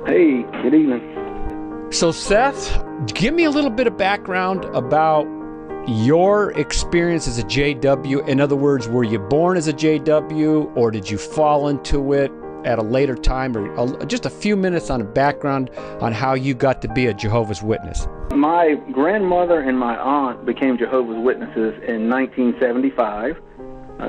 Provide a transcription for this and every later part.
Hey, good evening. So Seth, give me a little bit of background about your experience as a JW. In other words, were you born as a JW or did you fall into it at a later time, or just a few minutes on a background on how you got to be a Jehovah's Witness? My grandmother and my aunt became Jehovah's Witnesses in 1975,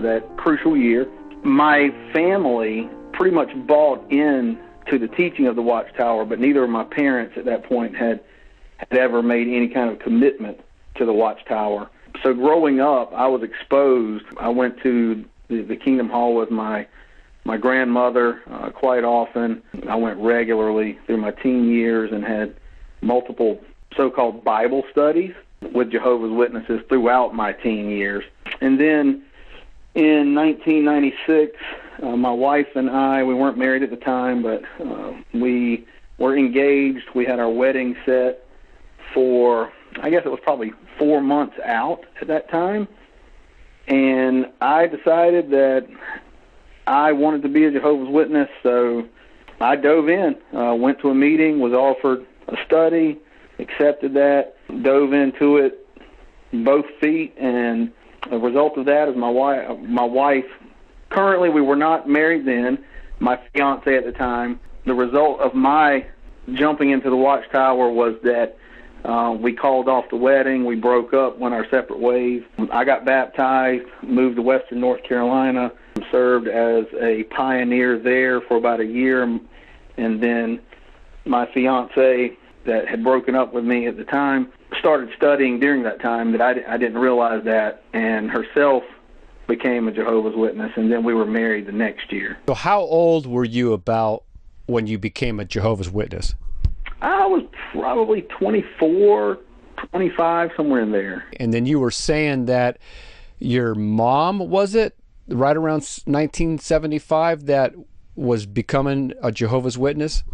that crucial year. My family pretty much bought in to the teaching of the Watchtower, but neither of my parents at that point had ever made any kind of commitment to the Watchtower. So growing up, I was exposed. I went to the Kingdom Hall with my grandmother quite often. I went regularly through my teen years and had multiple so-called Bible studies with Jehovah's Witnesses throughout my teen years. And then in 1996, my wife and I, we weren't married at the time, but we were engaged. We had our wedding set for, I guess it was probably 4 months out at that time. And I decided that I wanted to be a Jehovah's Witness, so I dove in, went to a meeting, was offered a study, accepted that, dove into it both feet, and the result of that is my wife, currently we were not married then, my fiance at the time. The result of my jumping into the Watchtower was that we called off the wedding, we broke up, went our separate ways. I got baptized, moved to Western North Carolina, served as a pioneer there for about a year, and then my fiance that had broken up with me at the time started studying during that time that I didn't realize that, and herself became a Jehovah's Witness, and then we were married the next year. So how old were you about when you became a Jehovah's Witness? I was probably 24, 25, somewhere in there. And then you were saying that your mom, was it, right around 1975, that was becoming a Jehovah's Witness?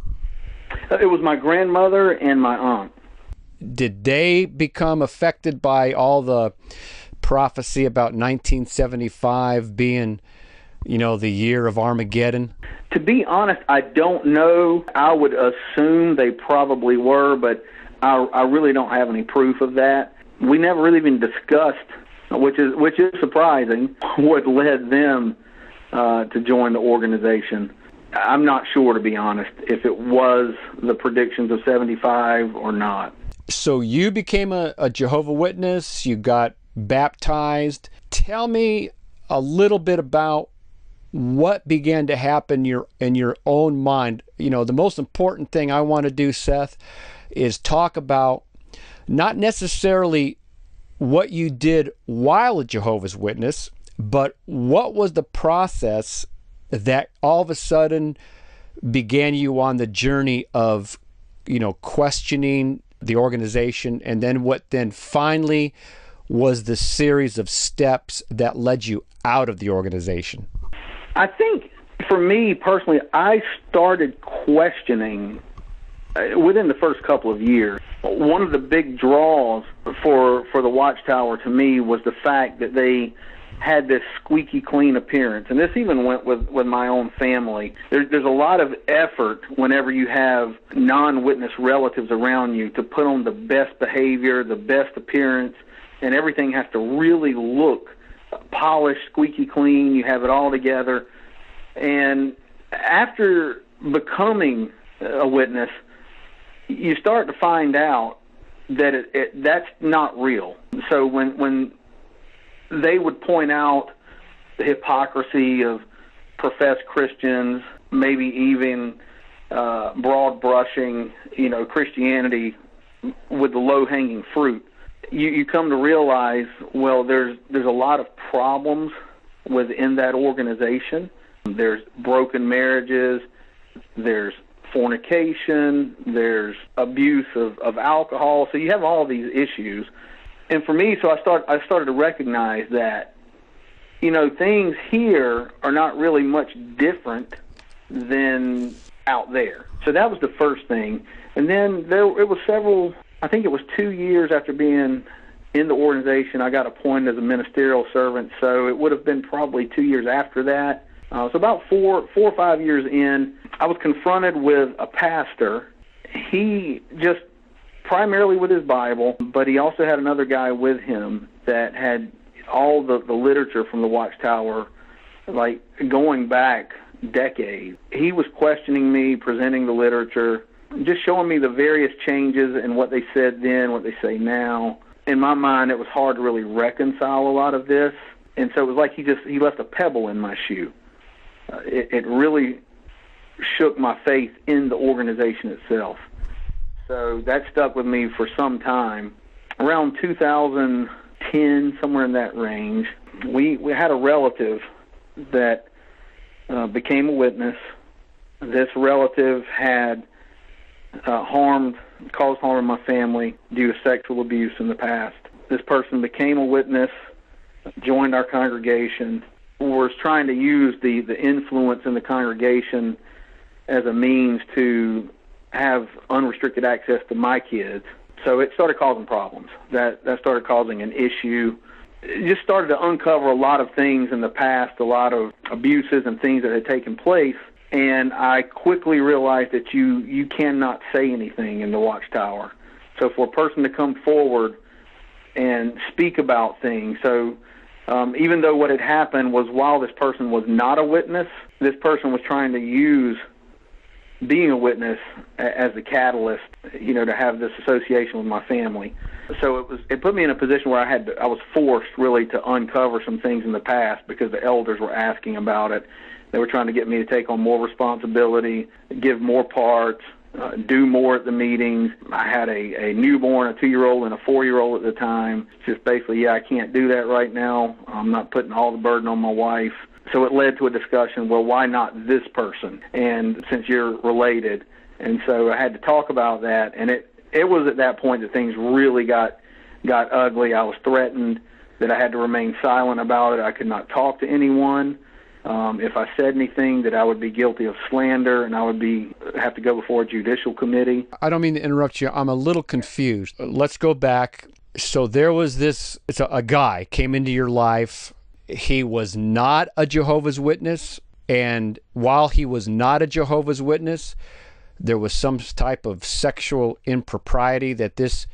It was my grandmother and my aunt. Did they become affected by all the prophecy about 1975 being, the year of Armageddon? To be honest, I don't know. I would assume they probably were, but I really don't have any proof of that. We never really even discussed, which is surprising, what led them to join the organization. I'm not sure, to be honest, if it was the predictions of 75 or not. So you became a Jehovah's Witness, you got baptized. Tell me a little bit about what began to happen in your own mind. The most important thing I want to do, Seth, is talk about not necessarily what you did while a Jehovah's Witness, but what was the process that all of a sudden began you on the journey of, questioning the organization, and then what then finally was the series of steps that led you out of the organization? I think for me personally, I started questioning within the first couple of years. One of the big draws for the Watchtower to me was the fact that they had this squeaky clean appearance, and this even went with my own family. There's a lot of effort whenever you have non-witness relatives around you to put on the best behavior, the best appearance, and everything has to really look polished, squeaky clean. You have it all together. And after becoming a witness, you start to find out that that's not real. So when they would point out the hypocrisy of professed Christians, maybe even broad brushing, Christianity with the low-hanging fruit, you come to realize, well, there's a lot of problems within that organization. There's broken marriages, there's fornication, there's abuse of alcohol. So you have all these issues. And for me, so I started to recognize that, things here are not really much different than out there. So that was the first thing. And then it was I think it was 2 years after being in the organization, I got appointed as a ministerial servant. So it would have been probably 2 years after that. So about four or 5 years in, I was confronted with a pastor. He just primarily with his Bible, but he also had another guy with him that had all the literature from the Watchtower, like going back decades. He was questioning me, presenting the literature, just showing me the various changes and what they said then, what they say now. In my mind, it was hard to really reconcile a lot of this, and so it was like he left a pebble in my shoe. It really shook my faith in the organization itself. So that stuck with me for some time. Around 2010, somewhere in that range, we had a relative that became a witness. This relative had caused harm in my family due to sexual abuse in the past. This person became a witness, joined our congregation, was trying to use the influence in the congregation as a means to have unrestricted access to my kids. So it started causing problems. That started causing an issue. It just started to uncover a lot of things in the past, a lot of abuses and things that had taken place. And I quickly realized that you cannot say anything in the Watchtower. So for a person to come forward and speak about things, so even though what had happened was while this person was not a witness, this person was trying to use being a witness as the catalyst, to have this association with my family. So it put me in a position where I was forced really to uncover some things in the past because the elders were asking about it. They were trying to get me to take on more responsibility, give more parts, do more at the meetings. I had a newborn, a 2-year-old, and a 4-year-old at the time. Just basically, I can't do that right now. I'm not putting all the burden on my wife. So it led to a discussion, well, why not this person? And since you're related. And so I had to talk about that. And it was at that point that things really got ugly. I was threatened that I had to remain silent about it. I could not talk to anyone. If I said anything, that I would be guilty of slander, and I would have to go before a judicial committee. I don't mean to interrupt you. I'm a little confused. Let's go back. So there was a guy came into your life. He was not a Jehovah's Witness, and while he was not a Jehovah's Witness, there was some type of sexual impropriety that this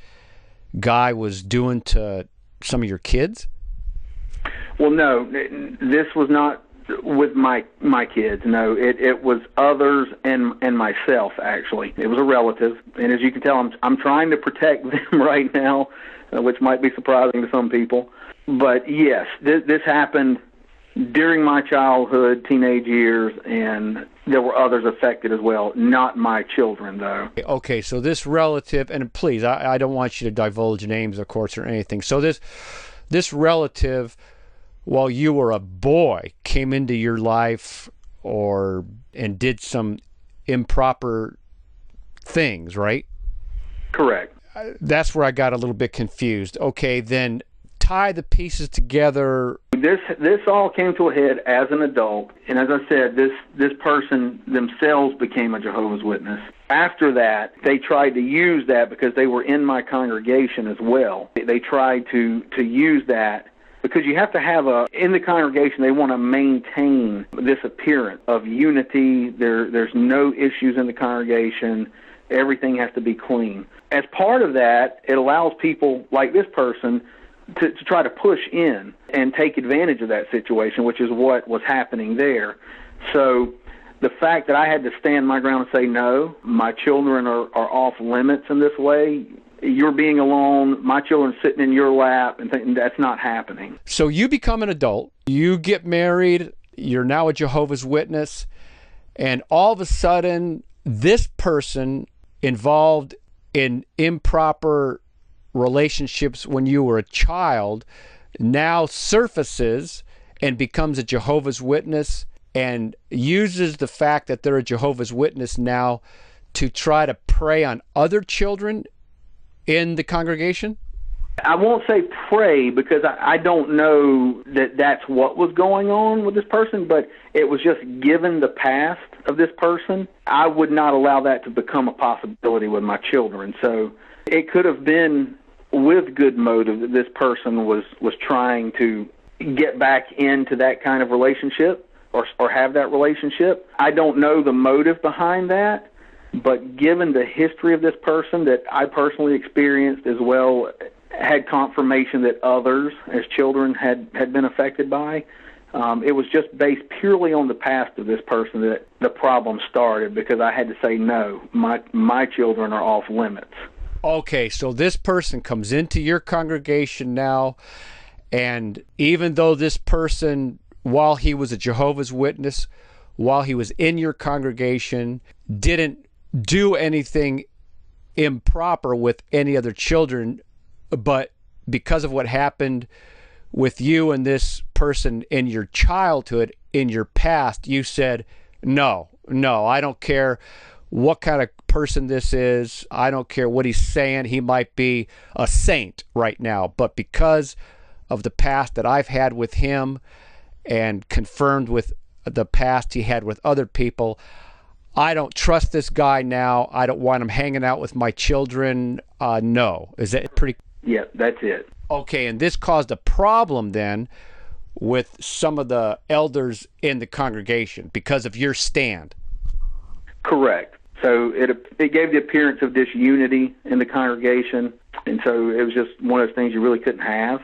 guy was doing to some of your kids? Well, no, this was not with my kids. No, it was others and myself, actually. It was a relative, and as you can tell, I'm trying to protect them right now, which might be surprising to some people. But yes, this happened during my childhood, teenage years, and there were others affected as well. Not my children, though. Okay, so this relative, and please, I don't want you to divulge names, of course, or anything. So this relative, while you were a boy, came into your life and did some improper things, right? Correct. That's where I got a little bit confused. Okay, then tie the pieces together. This all came to a head as an adult, and as I said, this person themselves became a Jehovah's Witness. After that, they tried to use that because they were in my congregation as well. They tried to use that because you have to have in the congregation, they want to maintain this appearance of unity. There's no issues in the congregation. Everything has to be clean. As part of that, it allows people like this person to try to push in and take advantage of that situation, which is what was happening there. So the fact that I had to stand my ground and say, no, my children are off limits in this way. You're being alone. My children sitting in your lap, and thinking that's not happening. So you become an adult. You get married. You're now a Jehovah's Witness. And all of a sudden, this person involved in improper relationships when you were a child now surfaces and becomes a Jehovah's Witness and uses the fact that they're a Jehovah's Witness now to try to prey on other children in the congregation? I won't say prey because I don't know that that's what was going on with this person, but it was just given the past of this person, I would not allow that to become a possibility with my children. So it could have been with good motive that this person was trying to get back into that kind of relationship, or have that relationship. I don't know the motive behind that, but given the history of this person that I personally experienced as well, had confirmation that others as children had been affected by, it was just based purely on the past of this person that the problem started, because I had to say, no, my children are off limits. Okay, so this person comes into your congregation now, and even though this person, while he was a Jehovah's Witness, while he was in your congregation, didn't do anything improper with any other children, but because of what happened with you and this person in your childhood, in your past, you said, no, I don't care what kind of person this is. I don't care what he's saying. He might be a saint right now, but because of the past that I've had with him and confirmed with the past he had with other people, I don't trust this guy now. I don't want him hanging out with my children. No. Is that pretty? Yeah, that's it. Okay, and this caused a problem then with some of the elders in the congregation because of your stand. Correct. So it gave the appearance of disunity in the congregation, and so it was just one of those things you really couldn't have.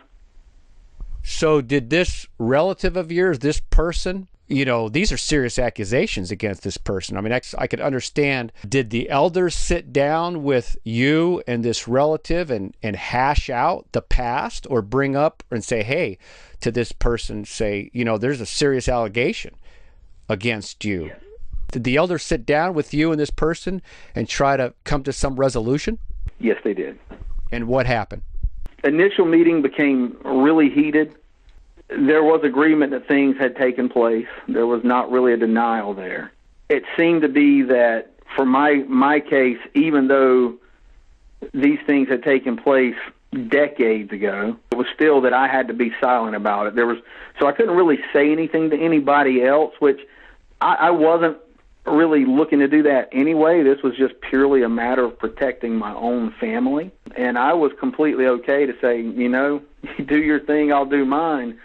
So did this relative of yours, this person, these are serious accusations against this person. I mean, I could understand. Did the elders sit down with you and this relative and hash out the past, or bring up and say, hey, to this person, say, there's a serious allegation against you? Yes. Did the elders sit down with you and this person and try to come to some resolution? Yes, they did. And what happened? Initial meeting became really heated. There was agreement that things had taken place. There was not really a denial there. It seemed to be that for my case, even though these things had taken place decades ago, it was still that I had to be silent about it. So I couldn't really say anything to anybody else, which I wasn't really looking to do that anyway. This was just purely a matter of protecting my own family. And I was completely okay to say, you do your thing, I'll do mine.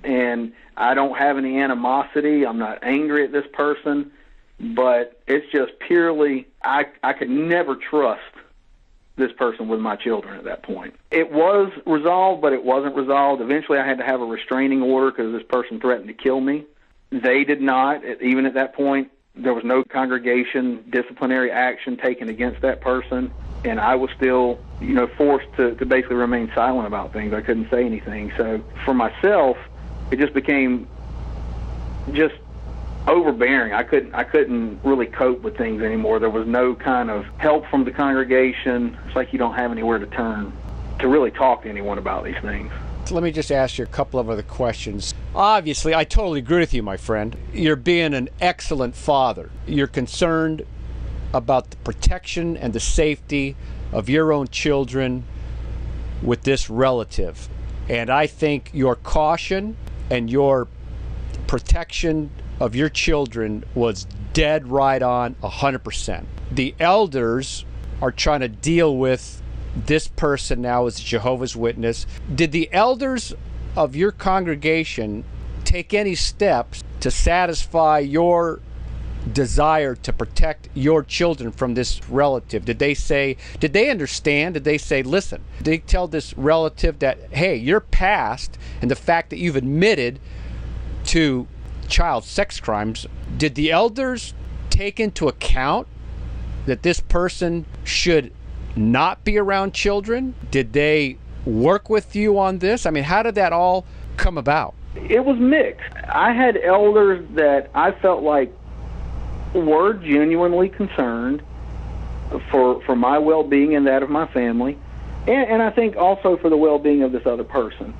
And I don't have any animosity. I'm not angry at this person, but it's just purely, I could never trust this person with my children at that point. It was resolved, but it wasn't resolved. Eventually I had to have a restraining order because this person threatened to kill me. They did not. Even at that point, there was no congregation disciplinary action taken against that person, and I was still, forced to basically remain silent about things. I couldn't say anything. So for myself, it just became just overbearing. I couldn't really cope with things anymore. There was no kind of help from the congregation. It's like you don't have anywhere to turn to really talk to anyone about these things. Let me just ask you a couple of other questions. Obviously, I totally agree with you, my friend. You're being an excellent father. You're concerned about the protection and the safety of your own children with this relative. And I think your caution and your protection of your children was dead right on, 100%. The elders are trying to deal with this person now as a Jehovah's Witness. Did the elders of your congregation take any steps to satisfy your desire to protect your children from this relative? Did they understand? Did they say, listen, did they tell this relative that, hey, your past and the fact that you've admitted to child sex crimes, did the elders take into account that this person should not be around children? Did they work with you on this? I mean, how did that all come about? It was mixed. I had elders that I felt like were genuinely concerned for my well-being and that of my family, and I think also for the well-being of this other person.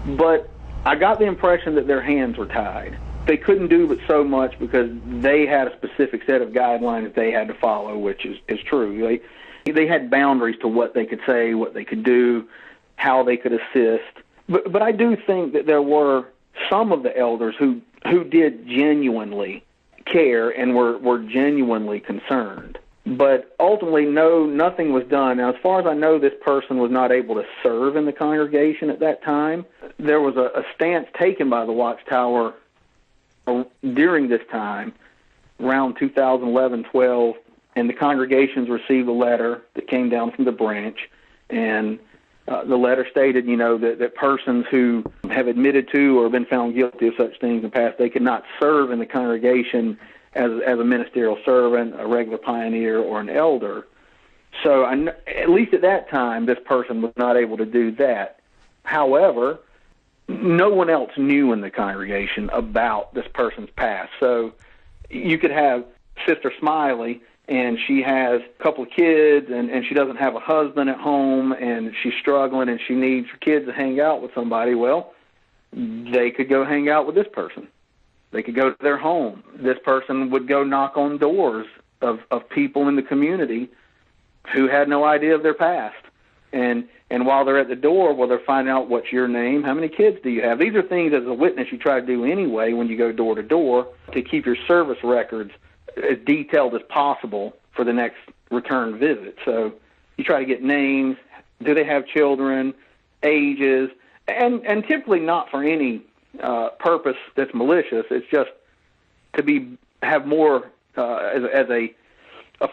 But I got the impression that their hands were tied. They couldn't do but so much because they had a specific set of guidelines that they had to follow, which is true. They had boundaries to what they could say, what they could do, how they could assist. But I do think that there were some of the elders who did genuinely care and were genuinely concerned. But ultimately, nothing was done. Now, as far as I know, this person was not able to serve in the congregation at that time. There was a stance taken by the Watchtower during this time, around 2011-12, and the congregations received a letter that came down from the branch, and the letter stated, that persons who have admitted to or been found guilty of such things in the past, they could not serve in the congregation as a ministerial servant, a regular pioneer, or an elder. So at least at that time, this person was not able to do that. However, no one else knew in the congregation about this person's past. So you could have Sister Smiley, and she has a couple of kids, and she doesn't have a husband at home, and she's struggling, and she needs her kids to hang out with somebody. Well, they could go hang out with this person. They could go to their home. This person would go knock on doors of people in the community who had no idea of their past. And while they're at the door, they're finding out what's your name, how many kids do you have. These are things as a witness you try to do anyway when you go door to door to keep your service records as detailed as possible for the next return visit. So you try to get names, do they have children, ages, and typically not for any purpose that's malicious. It's just to have more as a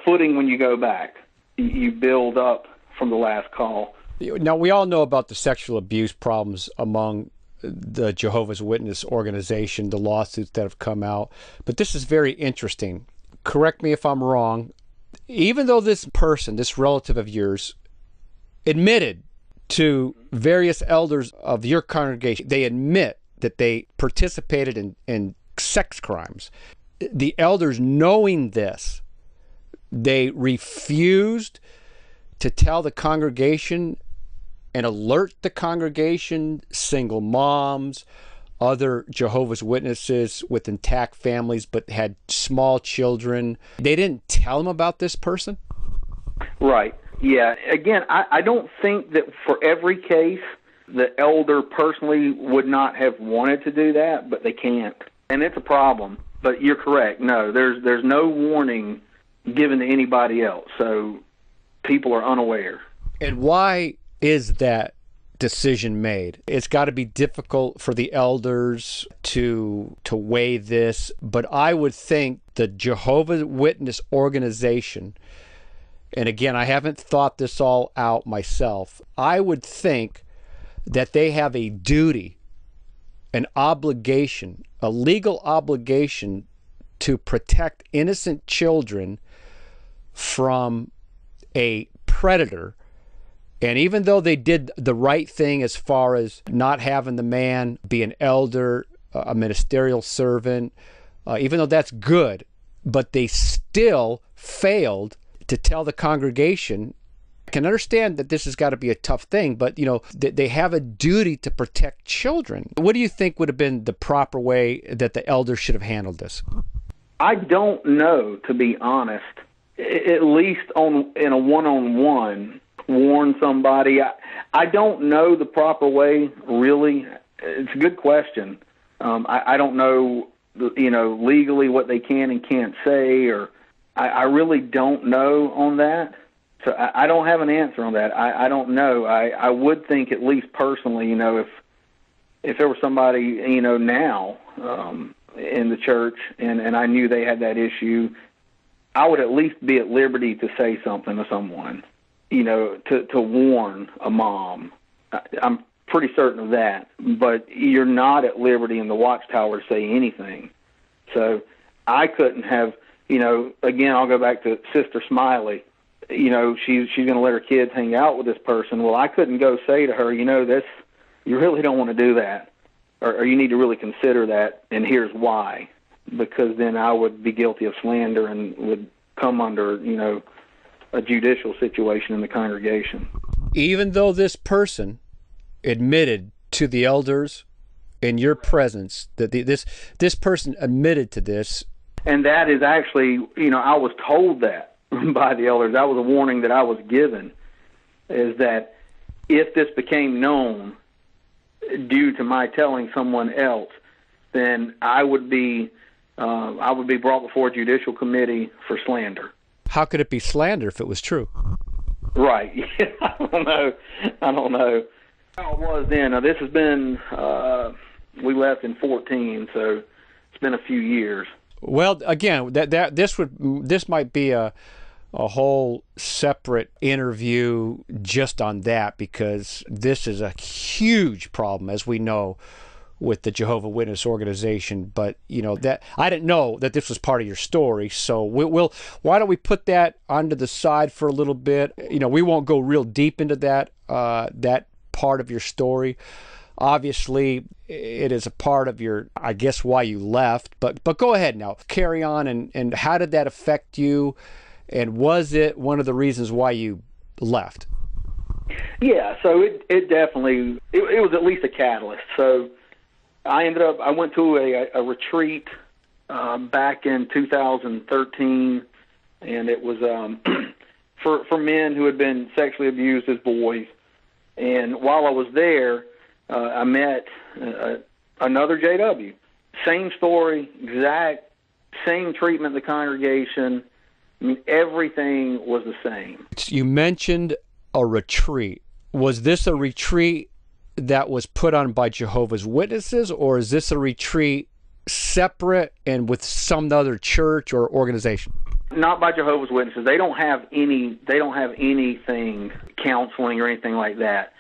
footing when you go back. You build up from the last call. Now, we all know about the sexual abuse problems among the Jehovah's Witness organization, the lawsuits that have come out. But this is very interesting. Correct me if I'm wrong. Even though this person, this relative of yours, admitted to various elders of your congregation, they admit that they participated in sex crimes. The elders, knowing this, they refused to tell the congregation and alert the congregation, single moms, other Jehovah's Witnesses with intact families but had small children. They didn't tell them about this person? Right. Yeah. Again, I don't think that for every case the elder personally would not have wanted to do that, but they can't. And it's a problem. But you're correct. No, there's no warning given to anybody else. So people are unaware. And why is that decision made? It's got to be difficult for the elders to weigh this, but I would think the Jehovah's Witness organization, and again, I haven't thought this all out myself, I would think that they have a duty, an obligation, a legal obligation to protect innocent children from a predator. And even though they did the right thing as far as not having the man be an elder, a ministerial servant, even though that's good, but they still failed to tell the congregation. I can understand that this has got to be a tough thing, but they have a duty to protect children. What do you think would have been the proper way that the elders should have handled this? I don't know, to be honest. At least in a one-on-one, warn somebody. I don't know the proper way, really. It's a good question. I don't know, legally what they can and can't say, or I really don't know on that. So I don't have an answer on that. I don't know. I would think, at least personally, if there was somebody, now in the church and I knew they had that issue, I would at least be at liberty to say something to someone, to warn a mom. I'm pretty certain of that, but you're not at liberty in the watchtower to say anything. So I couldn't have, again, I'll go back to Sister Smiley. She's going to let her kids hang out with this person. Well, I couldn't go say to her, this, you really don't want to do that, or you need to really consider that, and here's why. Because then I would be guilty of slander and would come under, a judicial situation in the congregation. Even though this person admitted to the elders in your presence that this person admitted to this. And that is actually, I was told that by the elders. That was a warning that I was given, is that if this became known due to my telling someone else, then I would be brought before a judicial committee for slander. How could it be slander if it was true? Right. I don't know. How it was then. Now, this has been, we left in 14, so it's It's been a few years. Well, again, this might be a whole separate interview just on that, because this is a huge problem, as we know, with the Jehovah Witness organization. But that I didn't know that this was part of your story, so why don't we put that onto the side for a little bit? We won't go real deep into that part of your story. Obviously, it is a part of your, I guess, why you left. But go ahead now, carry on, and how did that affect you? And was it one of the reasons why you left? Yeah, so it definitely, it was at least a catalyst. So I went to a retreat back in 2013, and it was for men who had been sexually abused as boys. And while I was there, I met another JW. Same story, exact same treatment in the congregation. I mean, everything was the same. You mentioned a retreat. Was this a retreat that was put on by Jehovah's Witnesses, or is this a retreat separate and with some other church or organization? Not by Jehovah's Witnesses. They don't have anything, counseling or anything like that.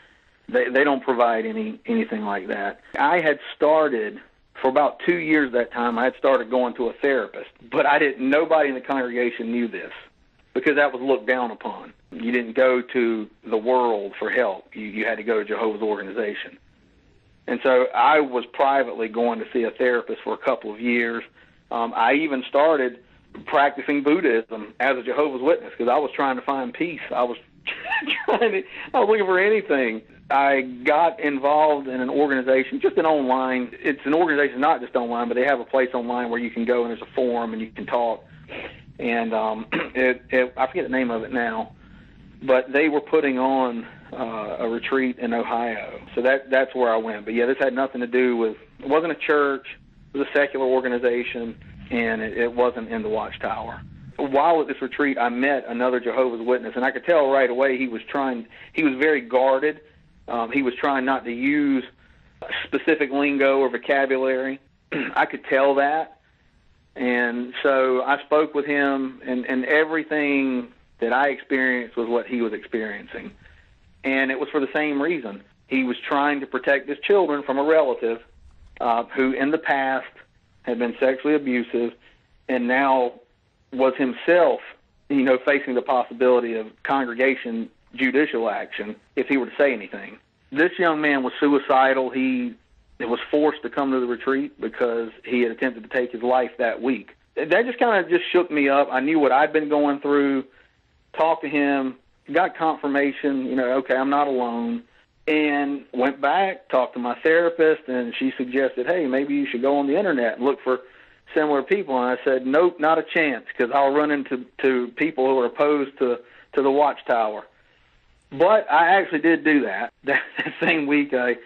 They don't provide anything like that. I had started, for about 2 years that time, I had started going to a therapist, but nobody in the congregation knew this, because that was looked down upon. You didn't go to the world for help. You had to go to Jehovah's organization. And so I was privately going to see a therapist for a couple of years. I even started practicing Buddhism as a Jehovah's Witness, because I was trying to find peace. I was looking for anything. I got involved in an organization, just an online. It's an organization not just online, but they have a place online where you can go and there's a forum and you can talk. And I forget the name of it now, but they were putting on a retreat in Ohio. So that's where I went. But yeah, this had nothing to do with, it wasn't a church, it was a secular organization, and it wasn't in the Watchtower. While at this retreat, I met another Jehovah's Witness, and I could tell right away he was very guarded. He was trying not to use specific lingo or vocabulary. I could tell that. And so I spoke with him, and everything that I experienced was what he was experiencing. And it was for the same reason. He was trying to protect his children from a relative who in the past had been sexually abusive and now was himself, facing the possibility of congregation judicial action if he were to say anything. This young man was suicidal. He was forced to come to the retreat because he had attempted to take his life that week. That just kind of shook me up. I knew what I'd been going through, talked to him, got confirmation, okay, I'm not alone, and went back, talked to my therapist, and she suggested, hey, maybe you should go on the internet and look for similar people. And I said, nope, not a chance, because I'll run into people who are opposed to the Watchtower. But I actually did do that. That same week, I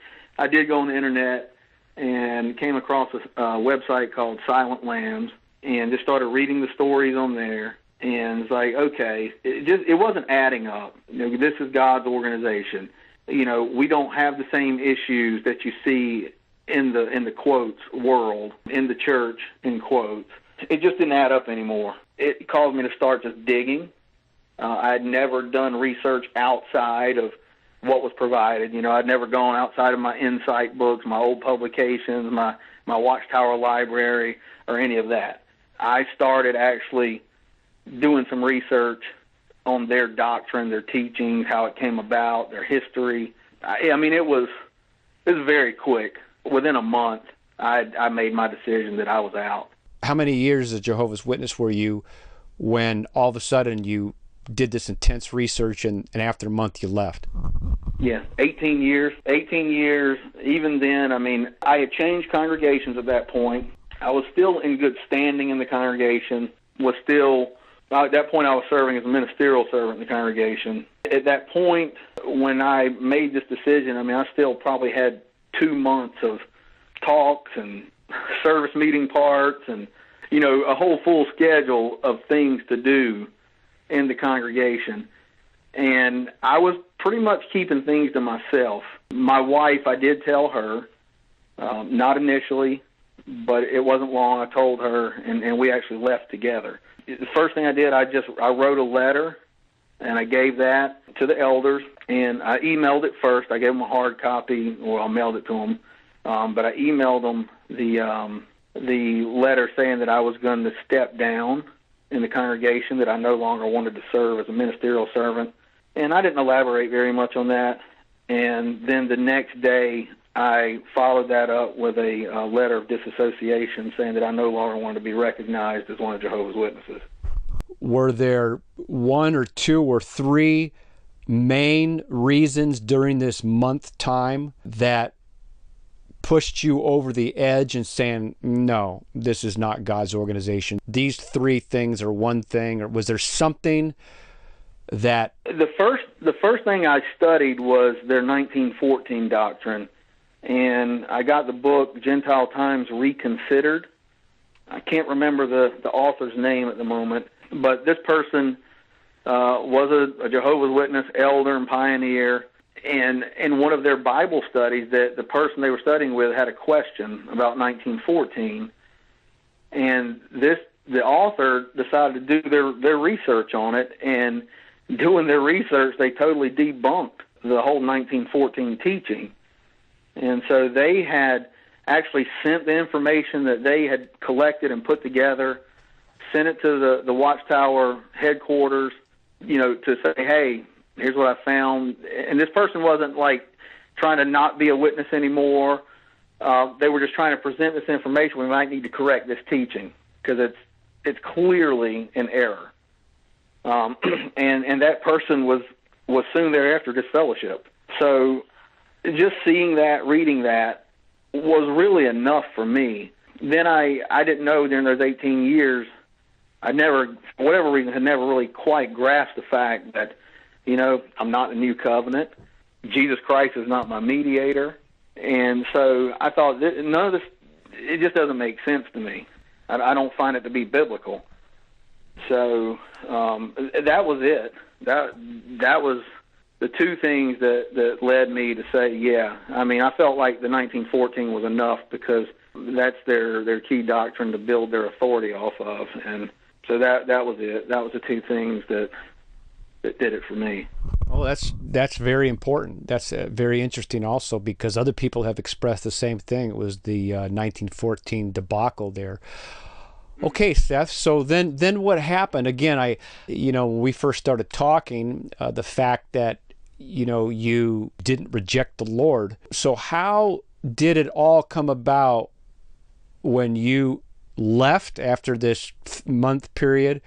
did go on the internet and came across a website called Silent Lambs, and just started reading the stories on there. And it's like, okay, it wasn't adding up. This is God's organization. We don't have the same issues that you see in the quotes world, in the church, in quotes. It just didn't add up anymore. It caused me to start just digging. I had never done research outside of what was provided. I'd never gone outside of my Insight books, my old publications, my Watchtower library, or any of that. I started actually doing some research on their doctrine, their teachings, how it came about, their history. It was very quick. Within a month, I made my decision that I was out. How many years as a Jehovah's Witness were you when all of a sudden you did this intense research and after a month you left? Yeah, 18 years. 18 years. Even then, I had changed congregations at that point. I was still in good standing in the congregation, at that point I was serving as a ministerial servant in the congregation. At that point, when I made this decision, I still probably had 2 months of talks and service meeting parts and, a whole full schedule of things to do in the congregation. And I was pretty much keeping things to myself. My wife, I did tell her, not initially, but it wasn't long. I told her, and we actually left together. The first thing I did, I wrote a letter, and I gave that to the elders, and I emailed it first. I gave them a hard copy, or I mailed it to them, but I emailed them the letter saying that I was going to step down in the congregation, that I no longer wanted to serve as a ministerial servant. And I didn't elaborate very much on that. And then the next day, I followed that up with a letter of disassociation saying that I no longer wanted to be recognized as one of Jehovah's Witnesses. Were there one or two or three main reasons during this month time that pushed you over the edge and saying, no, this is not God's organization? These three things are one thing, or was there something that... The first thing I studied was their 1914 doctrine, and I got the book Gentile Times Reconsidered. I can't remember the author's name at the moment, but this person was a Jehovah's Witness elder and pioneer, and in one of their Bible studies, that the person they were studying with had a question about 1914, and the author decided to do their research on it, and doing their research, they totally debunked the whole 1914 teaching. And so they had actually sent the information that they had collected and put together, sent it to the Watchtower headquarters, to say, hey, here's what I found. And this person wasn't like trying to not be a witness anymore. They were just trying to present this information. We might need to correct this teaching because it's clearly an error. And that person was soon thereafter disfellowshipped. So just seeing that, reading that, was really enough for me. Then I didn't know during those 18 years, I never, for whatever reason, had never really quite grasped the fact that, I'm not the new covenant. Jesus Christ is not my mediator. And so I thought, none of this, it just doesn't make sense to me. I don't find it to be biblical. So that was it. That was the two things that led me to say, yeah. I mean, I felt like the 1914 was enough because that's their key doctrine to build their authority off of. And so that was it. That was the two things that did it for me. Oh, that's very important. That's very interesting also, because other people have expressed the same thing. It was the 1914 debacle there. Okay, Seth, so then what happened? Again, when we first started talking, the fact that, you didn't reject the Lord. So how did it all come about when you left after this month period?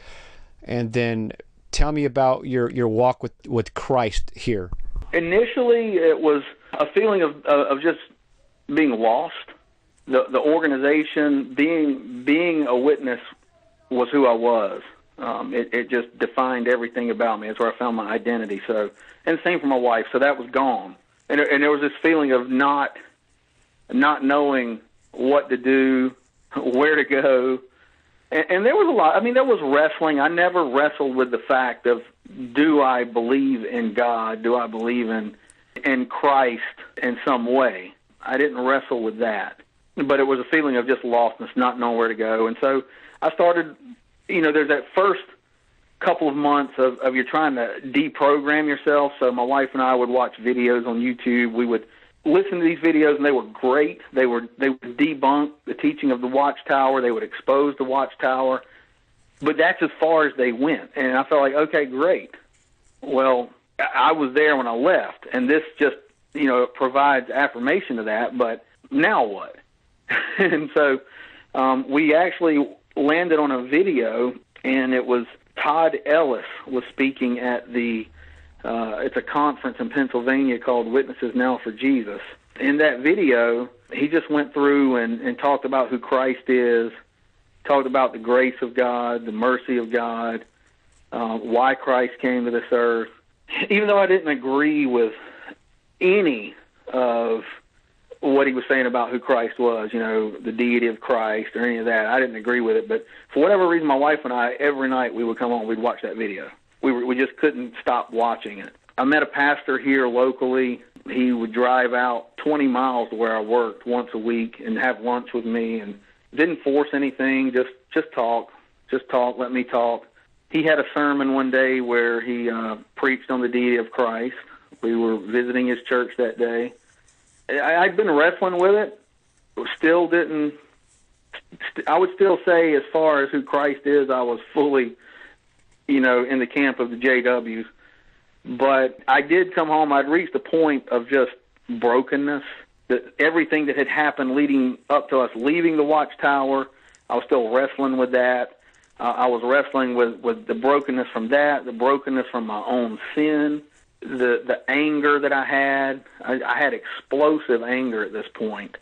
And then tell me about your walk with Christ here. Initially, it was a feeling of just being lost. The organization, being a witness, was who I was. It just defined everything about me. That's where I found my identity. So, and the same for my wife. So that was gone, and there was this feeling of not knowing what to do, where to go, and there was a lot. I mean, there was wrestling. I never wrestled with the fact of, do I believe in God? Do I believe in Christ in some way? I didn't wrestle with that. But it was a feeling of just lostness, not knowing where to go. And so I started, there's that first couple of months of you're trying to deprogram yourself. So my wife and I would watch videos on YouTube. We would listen to these videos, and they were great. They would debunk the teaching of the Watchtower. They would expose the Watchtower. But that's as far as they went. And I felt like, okay, great. Well, I was there when I left, and this just, provides affirmation to that. But now what? And so we actually landed on a video, and it was Todd Ellis was speaking at it's a conference in Pennsylvania called Witnesses Now for Jesus. In that video, he just went through and talked about who Christ is, talked about the grace of God, the mercy of God, why Christ came to this earth. Even though I didn't agree with any of what he was saying about who Christ was, the deity of Christ or any of that, I didn't agree with it. But for whatever reason, my wife and I, every night we would come on, we'd watch that video. We just couldn't stop watching it. I met a pastor here locally He would drive out 20 miles to where I worked once a week and have lunch with me, and didn't force anything, just talk, let me talk. He had a sermon one day where he preached on the deity of Christ. We were visiting his church that day. I'd been wrestling with it, still didn't. I would still say, as far as who Christ is, I was fully, in the camp of the JWs. But I did come home. I'd reached a point of just brokenness. That everything that had happened leading up to us leaving the Watchtower, I was still wrestling with that. I was wrestling with the brokenness from that, the brokenness from my own sin, the anger that I had. I had explosive anger at this point.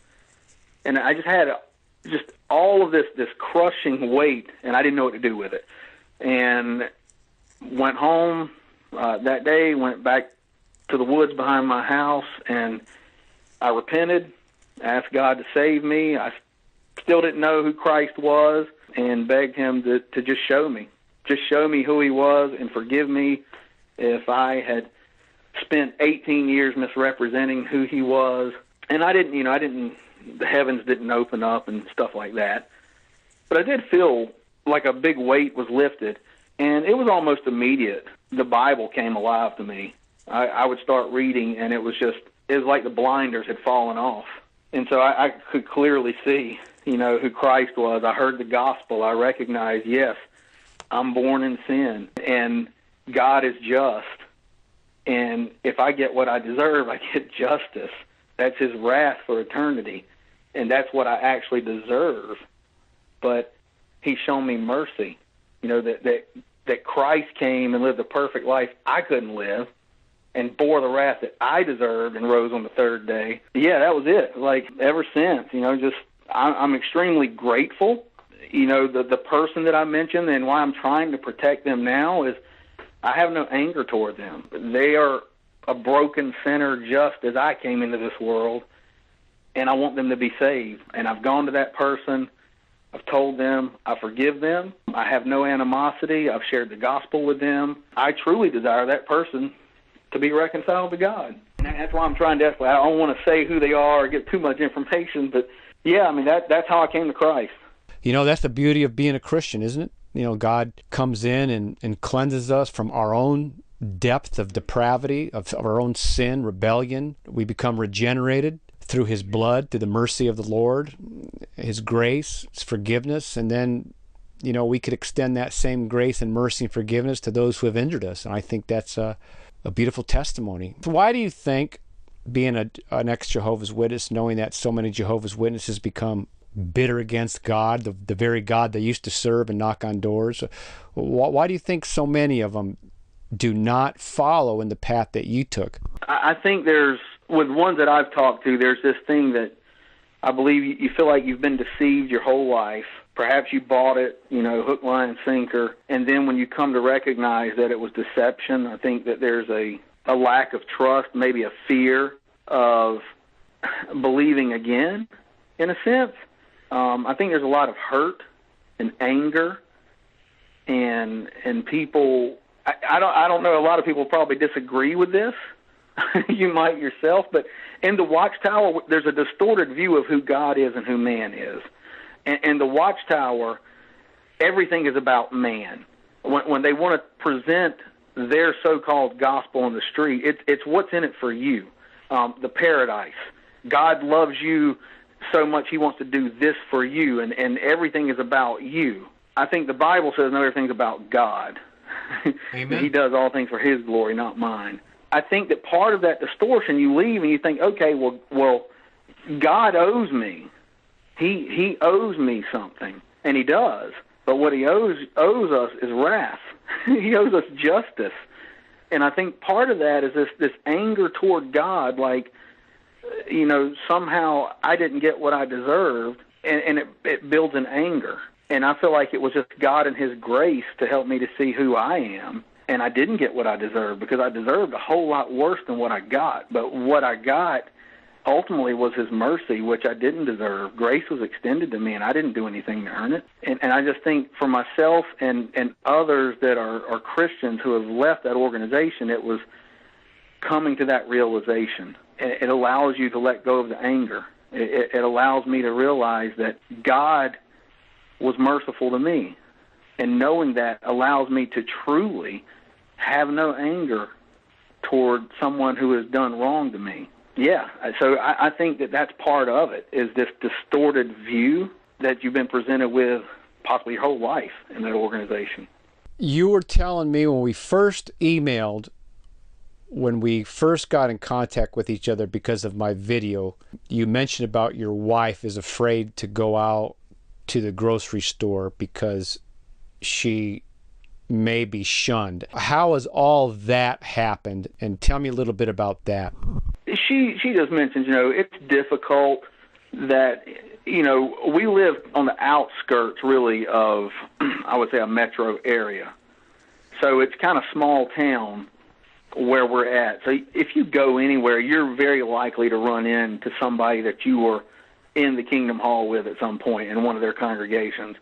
And I just had just all of this crushing weight, and I didn't know what to do with it. And went home that day, went back to the woods behind my house, and I repented, asked God to save me. I still didn't know who Christ was, and begged him to just show me who he was, and forgive me if I had spent 18 years misrepresenting who he was. And I didn't, the heavens didn't open up and stuff like that. But I did feel like a big weight was lifted, and it was almost immediate. The Bible came alive to me. I would start reading, and it was like the blinders had fallen off. And so I could clearly see, who Christ was. I heard the gospel. I recognized, yes, I'm born in sin, and God is just. And if I get what I deserve, I get justice. That's his wrath for eternity, and that's what I actually deserve. But he's shown me mercy, that Christ came and lived a perfect life I couldn't live, and bore the wrath that I deserved and rose on the third day. Yeah, that was it. Like, ever since, I'm extremely grateful. The person that I mentioned, and why I'm trying to protect them now, is I have no anger toward them. They are a broken sinner just as I came into this world, and I want them to be saved. And I've gone to that person. I've told them I forgive them. I have no animosity. I've shared the gospel with them. I truly desire that person to be reconciled to God. And that's why I'm trying desperately. I don't want to say who they are or get too much information, but yeah, that's how I came to Christ. That's the beauty of being a Christian, isn't it? God comes in and cleanses us from our own depth of depravity, of our own sin, rebellion. We become regenerated through his blood, through the mercy of the Lord, his grace, his forgiveness, and then, we could extend that same grace and mercy and forgiveness to those who have injured us. And I think that's a beautiful testimony. Why do you think, being an ex-Jehovah's Witness, knowing that so many Jehovah's Witnesses become bitter against God, the very God they used to serve and knock on doors, why do you think so many of them do not follow in the path that you took? I think with ones that I've talked to, there's this thing that I believe you feel like you've been deceived your whole life. Perhaps you bought it, hook, line, and sinker, and then when you come to recognize that it was deception, I think that there's a lack of trust, maybe a fear of believing again, in a sense. I think there's a lot of hurt and anger, and people. I don't know. A lot of people probably disagree with this. You might yourself, but in the Watchtower, there's a distorted view of who God is and who man is. And the Watchtower, everything is about man. When they want to present their so-called gospel on the street, it's what's in it for you. The paradise. God loves you so much he wants to do this for you, and everything is about you. I think the Bible says no, everything's about God. Amen. He does all things for his glory, not mine. I think that part of that distortion, you leave and you think, okay, well, God owes me. He owes me something, and he does. But what he owes us is wrath. He owes us justice. And I think part of that is this anger toward God, like, somehow I didn't get what I deserved, and it builds an anger. And I feel like it was just God and his grace to help me to see who I am. And I didn't get what I deserved, because I deserved a whole lot worse than what I got. But what I got ultimately was his mercy, which I didn't deserve. Grace was extended to me, and I didn't do anything to earn it. And I just think for myself and others that are Christians who have left that organization, it was coming to that realization it allows you to let go of the anger. It allows me to realize that God was merciful to me. And knowing that allows me to truly have no anger toward someone who has done wrong to me. Yeah, so I think that that's part of it, is this distorted view that you've been presented with possibly your whole life in that organization. You were telling me when we first emailed, when we first got in contact with each other because of my video, you mentioned about your wife is afraid to go out to the grocery store because she may be shunned. How has all that happened? And tell me a little bit about that. She just mentions, it's difficult that, we live on the outskirts, really, of, I would say, a metro area. So it's kind of small town where we're at. So if you go anywhere, you're very likely to run into somebody that you were in the Kingdom Hall with at some point in one of their congregations.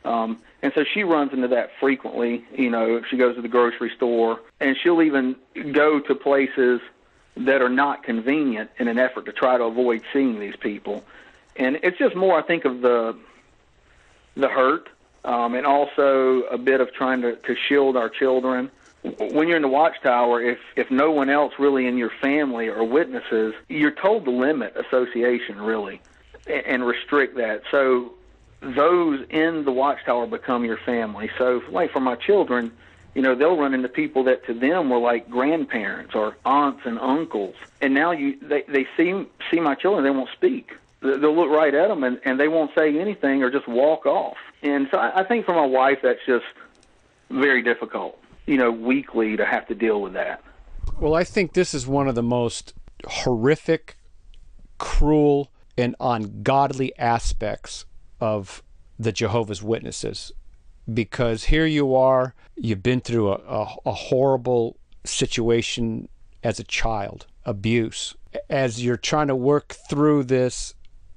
And so she runs into that frequently. If she goes to the grocery store, and she'll even go to places that are not convenient in an effort to try to avoid seeing these people. And it's just more, I think, of the hurt, and also a bit of trying to shield our children. When you're in the watchtower, if no one else really in your family are witnesses, you're told to limit association, really, and restrict that. So those in the watchtower become your family. So, like for my children, they'll run into people that to them were like grandparents or aunts and uncles. And now they see my children, they won't speak. They'll look right at them and they won't say anything or just walk off. And so I think for my wife, that's just very difficult, weekly to have to deal with that. Well, I think this is one of the most horrific, cruel, and ungodly aspects of the Jehovah's Witnesses, because here you are, you've been through a horrible situation as a child, abuse. As you're trying to work through this,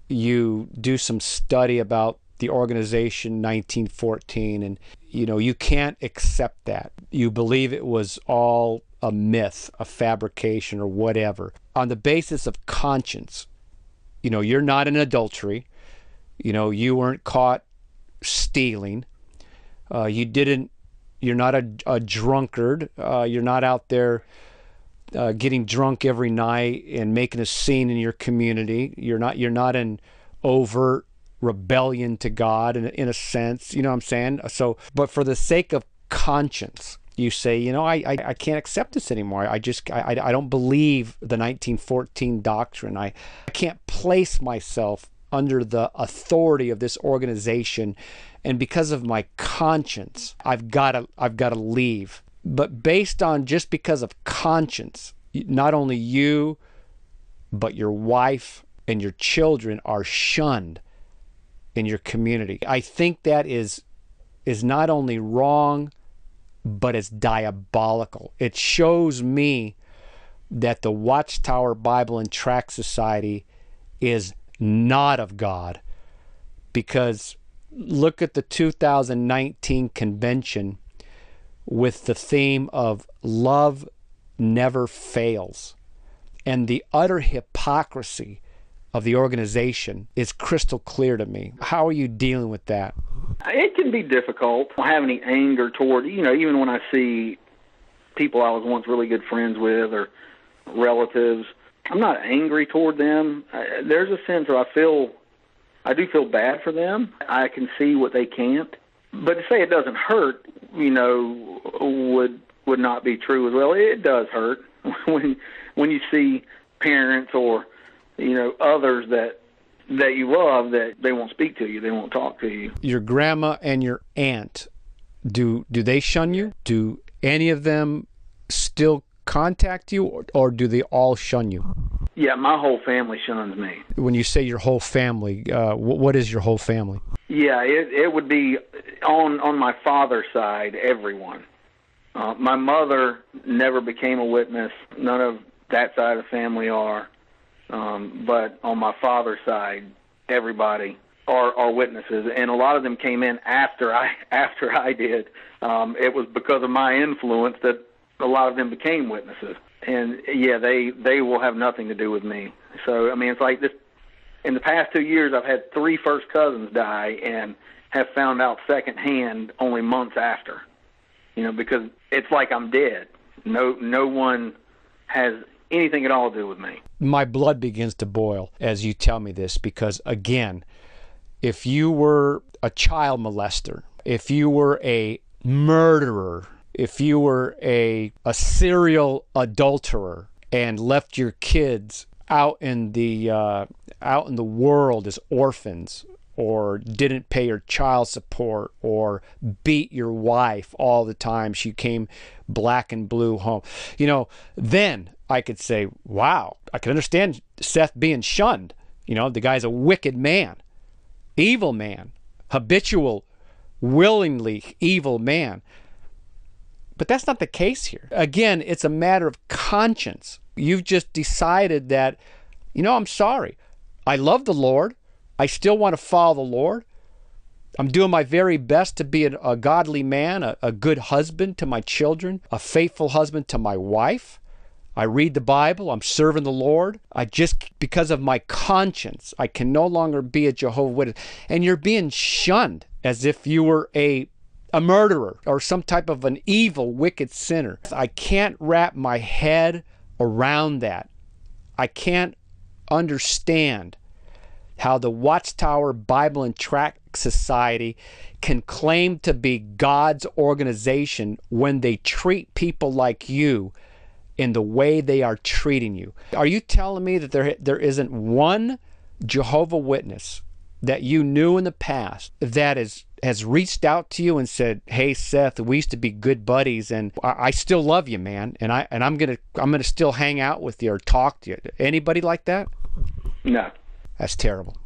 you do some study about the organization 1914, and you can't accept that. You believe it was all a myth, a fabrication, or whatever. On the basis of conscience, you're not in adultery. You weren't caught stealing. You're not a drunkard. You're not out there getting drunk every night and making a scene in your community. You're not in overt rebellion to God in a sense. You know what I'm saying? So, but for the sake of conscience, you say, I can't accept this anymore. I don't believe the 1914 doctrine. I can't place myself under the authority of this organization, and because of my conscience, I've got to leave. But based on just because of conscience, not only you, but your wife and your children are shunned in your community. I think that is not only wrong, but it's diabolical. It shows me that the Watchtower Bible and Tract Society is not of God, because look at the 2019 convention with the theme of love never fails, and the utter hypocrisy of the organization is crystal clear to me. How are you dealing with that? It can be difficult. I don't have any anger toward, even when I see people I was once really good friends with or relatives, I'm not angry toward them. There's a sense where I do feel bad for them. I can see what they can't. But to say it doesn't hurt, would not be true as well. It does hurt when you see parents or, others that you love, that they won't speak to you, they won't talk to you. Your grandma and your aunt, do they shun you? Do any of them still contact you, or do they all shun you? Yeah, my whole family shuns me. When you say your whole family, what is your whole family? Yeah, it would be on my father's side, everyone. My mother never became a witness. None of that side of the family are. But on my father's side, everybody are witnesses, and a lot of them came in after I did. It was because of my influence that a lot of them became witnesses. And, yeah, they will have nothing to do with me. So, I mean, it's like this. In the past 2 years, I've had 3 first cousins die and have found out secondhand only months after, because it's like I'm dead. No one has anything at all to do with me. My blood begins to boil as you tell me this, because, again, if you were a child molester, if you were a murderer, if you were a serial adulterer and left your kids out in the world as orphans, or didn't pay your child support, or beat your wife all the time she came black and blue home, then I could say, wow, I can understand Seth being shunned. The guy's a wicked man, evil man, habitual, willingly evil man. But that's not the case here. Again, it's a matter of conscience. You've just decided that, I'm sorry. I love the Lord. I still want to follow the Lord. I'm doing my very best to be a godly man, a good husband to my children, a faithful husband to my wife. I read the Bible. I'm serving the Lord. Because of my conscience, I can no longer be a Jehovah's Witness. And you're being shunned as if you were a murderer or some type of an evil, wicked sinner. I can't wrap my head around that. I can't understand how the Watchtower Bible and Tract Society can claim to be God's organization when they treat people like you in the way they are treating you. Are you telling me that there isn't one Jehovah Witness that you knew in the past that has reached out to you and said, "Hey Seth, we used to be good buddies, and I still love you, man, and I'm gonna still hang out with you or talk to you"? Anybody like that? No. That's terrible.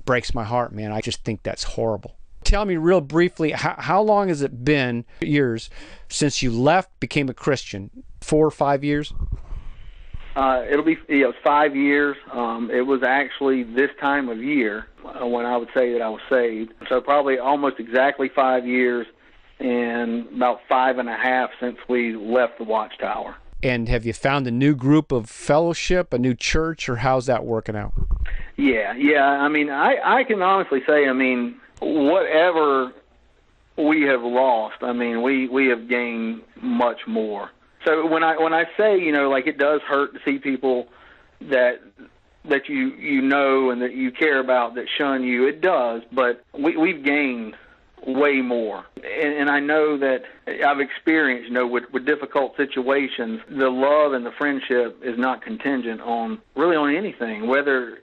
Breaks my heart, man. I just think that's horrible. Tell me real briefly, how long has it been, years, since you left, became a Christian? 4 or 5 years? It'll be 5 years. It was actually this time of year when I would say that I was saved. So probably almost exactly 5 years, and about 5.5 since we left the Watchtower. And have you found a new group of fellowship, a new church, or how's that working out? Yeah. I mean, I can honestly say, whatever we have lost, we have gained much more. So when I say, it does hurt to see people that you know and that you care about that shun you, it does, but we've gained way more. And I know that I've experienced, with difficult situations, the love and the friendship is not contingent on anything, whether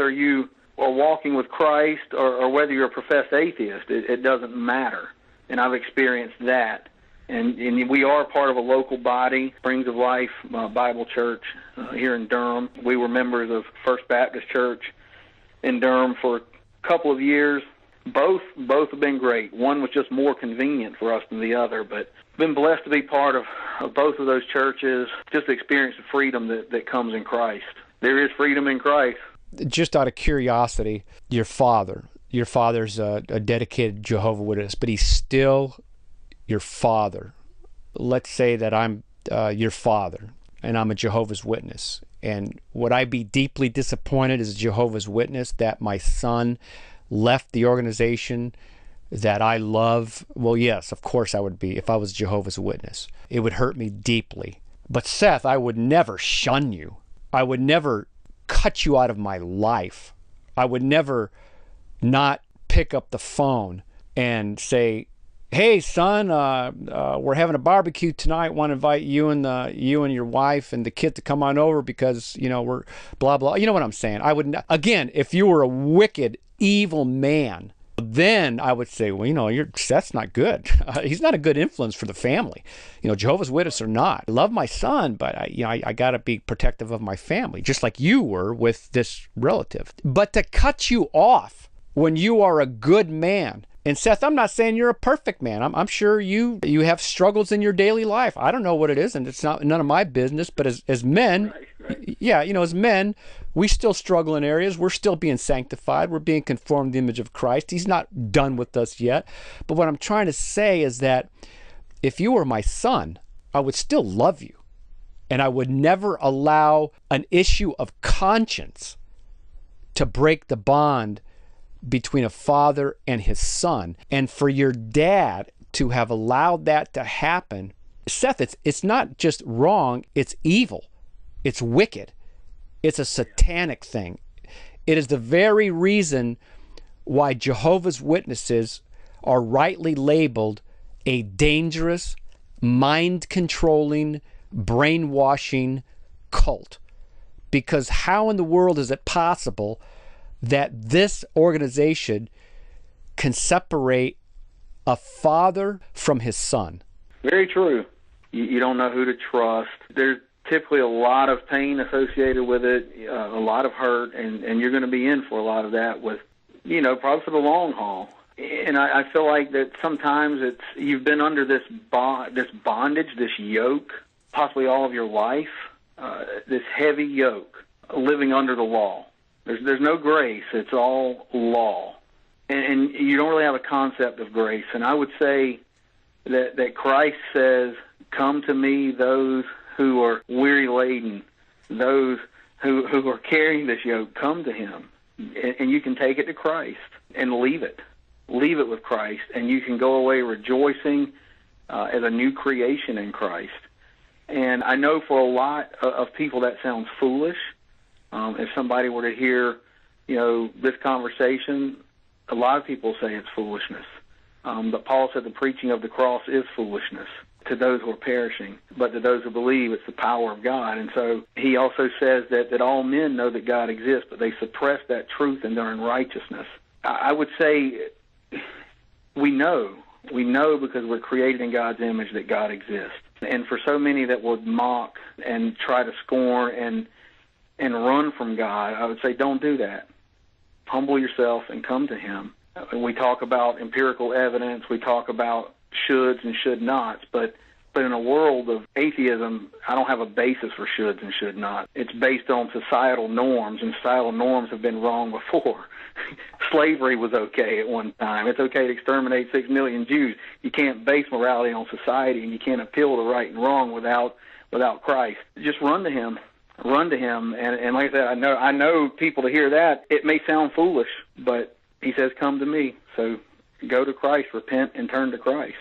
you are walking with Christ or whether you're a professed atheist. It doesn't matter. And I've experienced that. And we are part of a local body, Springs of Life Bible Church here in Durham. We were members of First Baptist Church in Durham for a couple of years. Both have been great. One was just more convenient for us than the other, but been blessed to be part of both of those churches, just to experience the freedom that comes in Christ. There is freedom in Christ. Just out of curiosity, your father's a dedicated Jehovah's Witness, but he's still your father. Let's say that I'm your father and I'm a Jehovah's Witness. And would I be deeply disappointed as a Jehovah's Witness that my son left the organization that I love? Well, yes, of course I would be if I was Jehovah's Witness. It would hurt me deeply. But Seth, I would never shun you. I would never cut you out of my life. I would never not pick up the phone and say, "Hey, son, we're having a barbecue tonight. Want to invite you and your wife and the kid to come on over because we're blah blah." You know what I'm saying? I would again, if you were a wicked, evil man, then I would say, well, Seth's not good. He's not a good influence for the family. Jehovah's Witnesses or not, I love my son, but I got to be protective of my family, just like you were with this relative. But to cut you off when you are a good man. And Seth, I'm not saying you're a perfect man. I'm sure you have struggles in your daily life. I don't know what it is, and it's none of my business. But as men, right. Yeah, as men, we still struggle in areas. We're still being sanctified. We're being conformed to the image of Christ. He's not done with us yet. But what I'm trying to say is that if you were my son, I would still love you. And I would never allow an issue of conscience to break the bond between a father and his son. And for your dad to have allowed that to happen, Seth, it's not just wrong, it's evil. It's wicked. It's a satanic thing. It is the very reason why Jehovah's Witnesses are rightly labeled a dangerous, mind-controlling, brainwashing cult. Because how in the world is it possible that this organization can separate a father from his son? Very true. You don't know who to trust. There's typically a lot of pain associated with it, a lot of hurt, and you're going to be in for a lot of that with, probably for the long haul. And I feel like that sometimes you've been under this bondage, this yoke, possibly all of your life, this heavy yoke, living under the law. There's no grace. It's all law. And you don't really have a concept of grace. And I would say that Christ says, "Come to me, those who are weary-laden, those who are carrying this yoke, come to him." And you can take it to Christ and leave it. Leave it with Christ, and you can go away rejoicing as a new creation in Christ. And I know for a lot of people that sounds foolish. If somebody were to hear, this conversation, a lot of people say it's foolishness. But Paul said the preaching of the cross is foolishness to those who are perishing. But to those who believe, it's the power of God. And so he also says that all men know that God exists, but they suppress that truth in their unrighteousness. I would say we know because we're created in God's image that God exists. And for so many that would mock and try to scorn and run from God, I would say don't do that. Humble yourself and come to him. We talk about empirical evidence, we talk about shoulds and should nots, but in a world of atheism, I don't have a basis for shoulds and should nots. It's based on societal norms, and societal norms have been wrong before. Slavery was okay at one time. It's okay to exterminate 6 million Jews. You can't base morality on society, and you can't appeal to right and wrong without Christ. Just run to him. Run to him. And like I said, I know people to hear that, it may sound foolish, but he says, "Come to me." So go to Christ, repent, and turn to Christ.